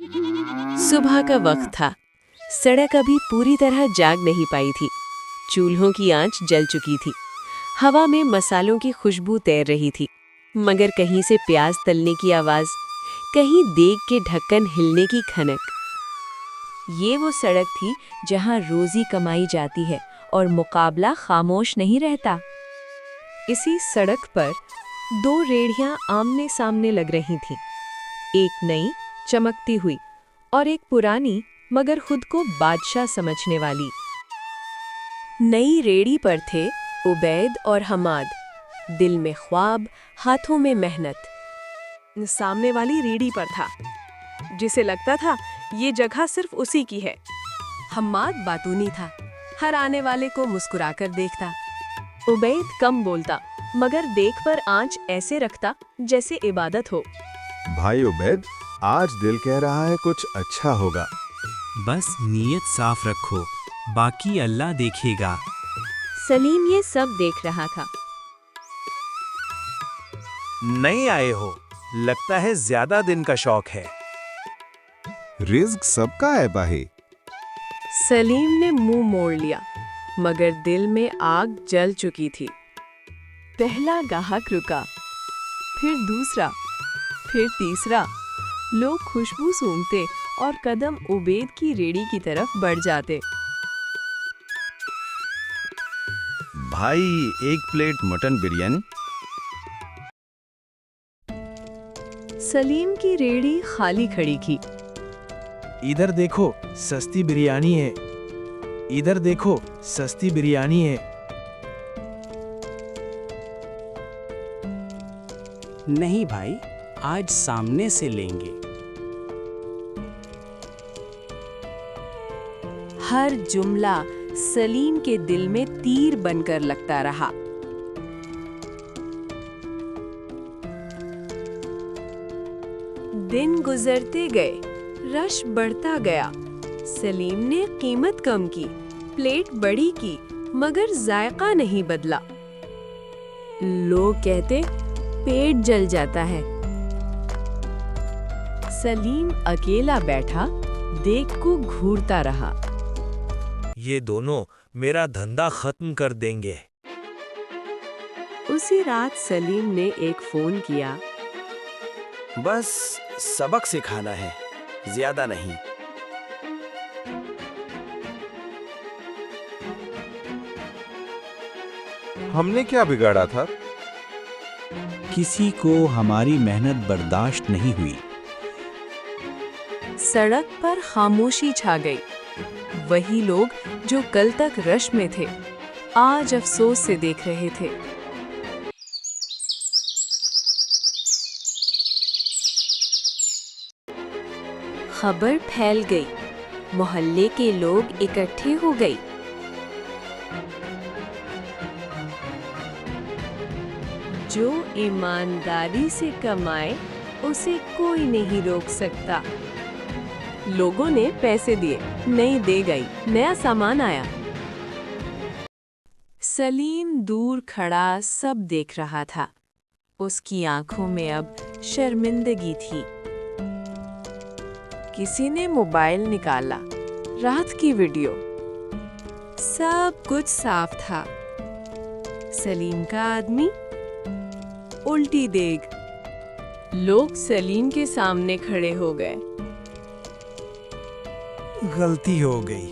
सुबह का वक्त था। सड़क अभी पूरी तरह जाग नहीं पाई थी। चूल्हों की आंच जल चुकी थी। हवा में मसालों की खुशबू तैर रही थी, मगर कहीं से प्याज तलने की आवाज, कहीं देग के ढक्कन हिलने की खनक। ये वो सड़क थी जहां रोजी कमाई जाती है और मुकाबला खामोश नहीं रहता। इसी सड़क पर दो रेढ़ियां आमने सामने लग रही थीं। एक नई चमकती हुई और एक पुरानी मगर खुद को बादशाह समझने वाली। नई रेड़ी पर थे उबैद और हमाद, दिल में ख्वाब, हाथों में मेहनत। सामने वाली रेड़ी पर था, जिसे लगता था ये जगह सिर्फ उसी की है। हमाद बातूनी था, हर आने वाले को मुस्कुराकर देखता। उबैद कम बोलता, मगर देख पर आंच ऐसे रखता जैसे इबादत हो। भाई उबैद, आज दिल कह रहा है कुछ अच्छा होगा। बस नीयत साफ रखो, बाकी अल्लाह देखेगा। सलीम ये सब देख रहा था। नए आए हो, लगता है ज्यादा दिन का शौक है। रिज्क सबका है भाई। सलीम ने मुंह मोड़ लिया, मगर दिल में आग जल चुकी थी। पहला गाहक रुका, फिर दूसरा, फिर तीसरा। लोग खुशबू सूंघते और कदम उबैद की रेड़ी की तरफ बढ़ जाते। भाई, एक प्लेट मटन बिरयानी। सलीम की रेड़ी खाली खड़ी थी। इधर देखो, सस्ती बिरयानी है। इधर देखो, सस्ती बिरयानी है। नहीं भाई, आज सामने से लेंगे। हर जुमला सलीम के दिल में तीर बनकर लगता रहा। दिन गुजरते गए, रश बढ़ता गया। सलीम ने कीमत कम की, प्लेट बड़ी की, मगर जायका नहीं बदला। लोग कहते पेट जल जाता है। सलीम अकेला बैठा देख को घूरता रहा। ये दोनों मेरा धंधा खत्म कर देंगे। उसी रात सलीम ने एक फोन किया। बस सबक सिखाना है, ज्यादा नहीं। हमने क्या बिगाड़ा था? किसी को हमारी मेहनत बर्दाश्त नहीं हुई। सड़क पर खामोशी छा गई। वही लोग जो कल तक रश में थे, आज अफसोस से देख रहे थे। खबर फैल गई, मोहल्ले के लोग इकट्ठे हो गए। जो ईमानदारी से कमाए उसे कोई नहीं रोक सकता। लोगों ने पैसे दिए, नई दे गई, नया सामान आया। सलीम दूर खड़ा सब देख रहा था। उसकी आंखों में अब शर्मिंदगी थी। किसी ने मोबाइल निकाला, रात की वीडियो। सब कुछ साफ था। सलीम का आदमी, उल्टी देग। लोग सलीम के सामने खड़े हो गए। गलती हो गई,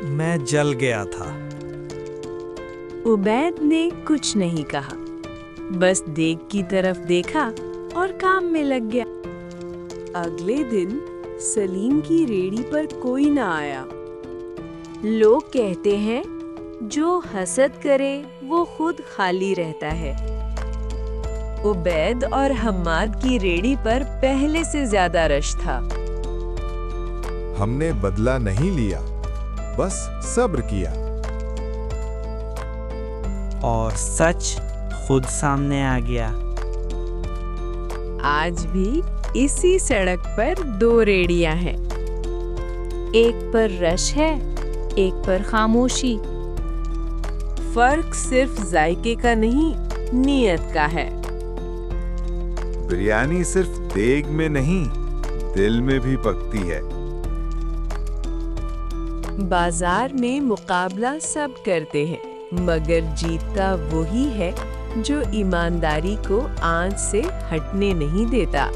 मैं जल गया था। उबैद ने कुछ नहीं कहा, बस देग की तरफ देखा और काम में लग गया। अगले दिन सलीम की रेड़ी पर कोई ना आया। लोग कहते हैं जो हसद करे वो खुद खाली रहता है। उबैद और हम्माद की रेड़ी पर पहले से ज्यादा रश था। हमने बदला नहीं लिया, बस सब्र किया। और सच खुद सामने आ गया। आज भी इसी सड़क पर दो रेड़ियां हैं। एक पर रश है, एक पर खामोशी। फर्क सिर्फ जायके का नहीं, नीयत का है। बिरयानी सिर्फ देग में नहीं, दिल में भी पकती है। बाजार में मुकाबला सब करते हैं, मगर जीतता वही है जो ईमानदारी को आंच से हटने नहीं देता।